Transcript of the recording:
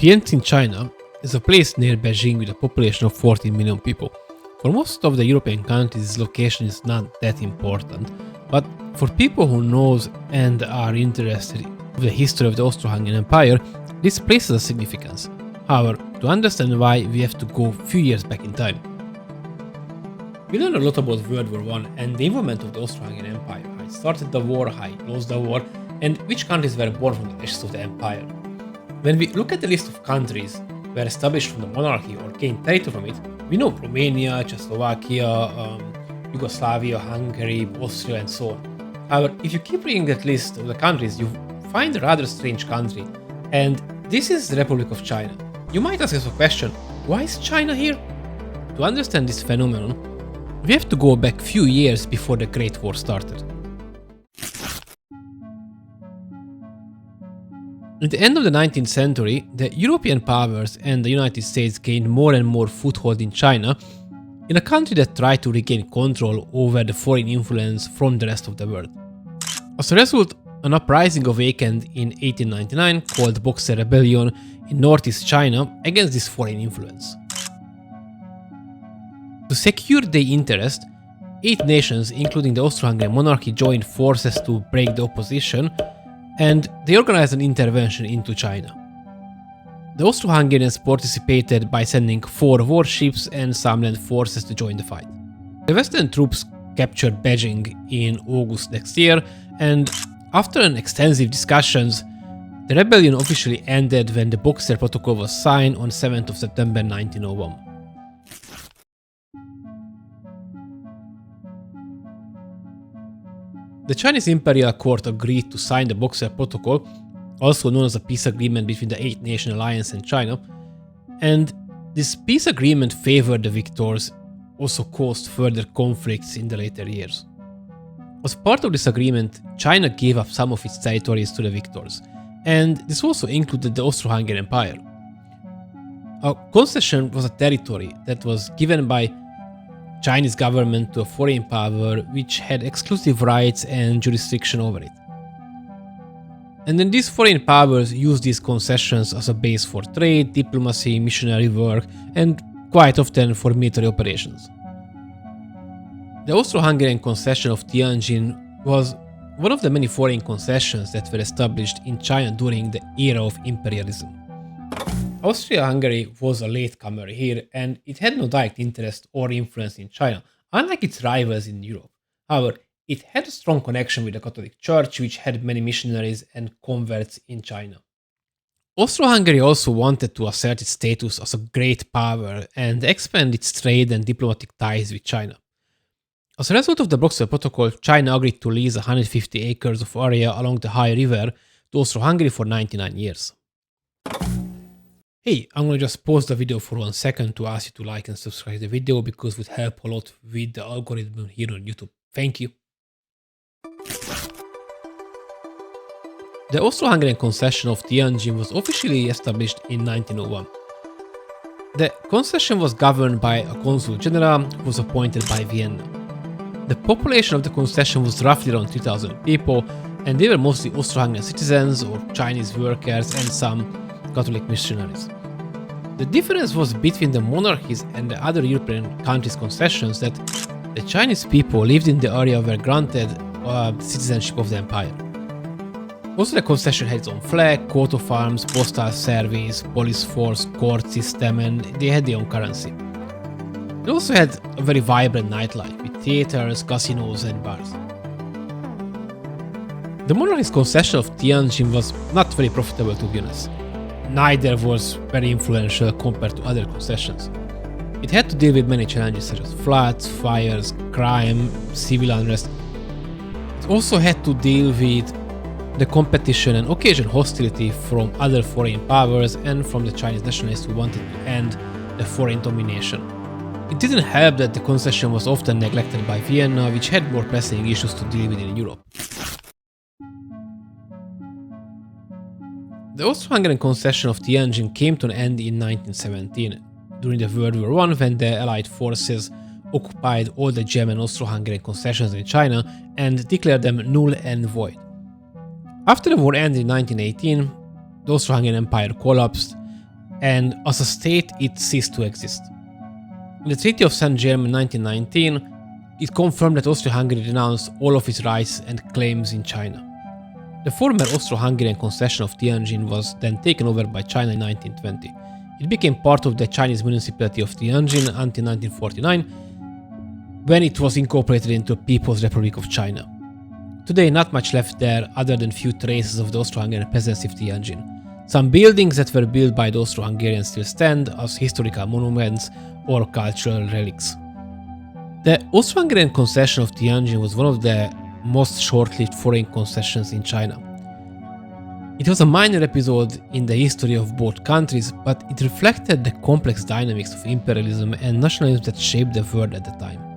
Tianjin, China is a place near Beijing with a population of 14 million people. For most of the European countries, this location is not that important, but for people who knows and are interested in the history of the Austro-Hungarian Empire, this place has a significance. However, to understand why, we have to go a few years back in time. We learn a lot about World War I and the involvement of the Austro-Hungarian Empire, how it started the war, how it closed the war, and which countries were born from the ashes of the empire. When we look at the list of countries were established from the monarchy or gained territory from it, we know Romania, Czechoslovakia, Yugoslavia, Hungary, Austria, and so on. However, if you keep reading that list of the countries, you find a rather strange country, and this is the Republic of China. You might ask us a question, why is China here? To understand this phenomenon, we have to go back few years before the Great War started. At the end of the 19th century, the European powers and the United States gained more and more foothold in China, in a country that tried to regain control over the foreign influence from the rest of the world. As a result, an uprising awakened in 1899 called Boxer Rebellion in northeast China against this foreign influence. To secure their interest, 8 nations, including the Austro-Hungarian monarchy, joined forces to break the opposition, and they organized an intervention into China. The Austro-Hungarians participated by sending 4 warships and some land forces to join the fight. The Western troops captured Beijing in August next year, and after an extensive discussions, the rebellion officially ended when the Boxer Protocol was signed on 7th of September 1901. The Chinese Imperial Court agreed to sign the Boxer Protocol, also known as a peace agreement between the 8-nation alliance and China, and this peace agreement favored the victors, also caused further conflicts in the later years. As part of this agreement, China gave up some of its territories to the victors, and this also included the Austro-Hungarian Empire. A concession was a territory that was given by Chinese government to a foreign power which had exclusive rights and jurisdiction over it. And then these foreign powers used these concessions as a base for trade, diplomacy, missionary work, and quite often for military operations. The Austro-Hungarian concession of Tianjin was one of the many foreign concessions that were established in China during the era of imperialism. Austria-Hungary was a latecomer here, and it had no direct interest or influence in China, unlike its rivals in Europe. However, it had a strong connection with the Catholic Church, which had many missionaries and converts in China. Austro-Hungary also wanted to assert its status as a great power and expand its trade and diplomatic ties with China. As a result of the Boxer Protocol, China agreed to lease 150 acres of area along the High River to Austro-Hungary for 99 years. Hey, I'm gonna just pause the video for 1 second to ask you to like and subscribe the video because it would help a lot with the algorithm here on YouTube. Thank you. The Austro-Hungarian concession of Tianjin was officially established in 1901. The concession was governed by a consul general who was appointed by Vienna. The population of the concession was roughly around 3,000 people, and they were mostly Austro-Hungarian citizens or Chinese workers and some Catholic missionaries. The difference was between the monarchies and the other European countries' concessions that the Chinese people lived in the area were granted citizenship of the empire. Also, the concession had its own flag, coat of arms, postal service, police force, court system, and they had their own currency. It also had a very vibrant nightlife with theaters, casinos, and bars. The monarchy's concession of Tianjin was not very profitable, to be honest. Neither was very influential compared to other concessions. It had to deal with many challenges such as floods, fires, crime, civil unrest. It also had to deal with the competition and occasional hostility from other foreign powers and from the Chinese nationalists who wanted to end the foreign domination. It didn't help that the concession was often neglected by Vienna, which had more pressing issues to deal with in Europe. The Austro-Hungarian concession of Tianjin came to an end in 1917, during the World War I, when the Allied forces occupied all the German Austro-Hungarian concessions in China and declared them null and void. After the war ended in 1918, the Austro-Hungarian Empire collapsed, and as a state it ceased to exist. In the Treaty of St. Germain in 1919, it confirmed that Austro-Hungary renounced all of its rights and claims in China. The former Austro-Hungarian concession of Tianjin was then taken over by China in 1920. It became part of the Chinese municipality of Tianjin until 1949, when it was incorporated into the People's Republic of China. Today, not much left there other than few traces of the Austro-Hungarian peasants of Tianjin. Some buildings that were built by the Austro-Hungarians still stand as historical monuments or cultural relics. The Austro-Hungarian concession of Tianjin was one of the most short-lived foreign concessions in China. It was a minor episode in the history of both countries, but it reflected the complex dynamics of imperialism and nationalism that shaped the world at the time.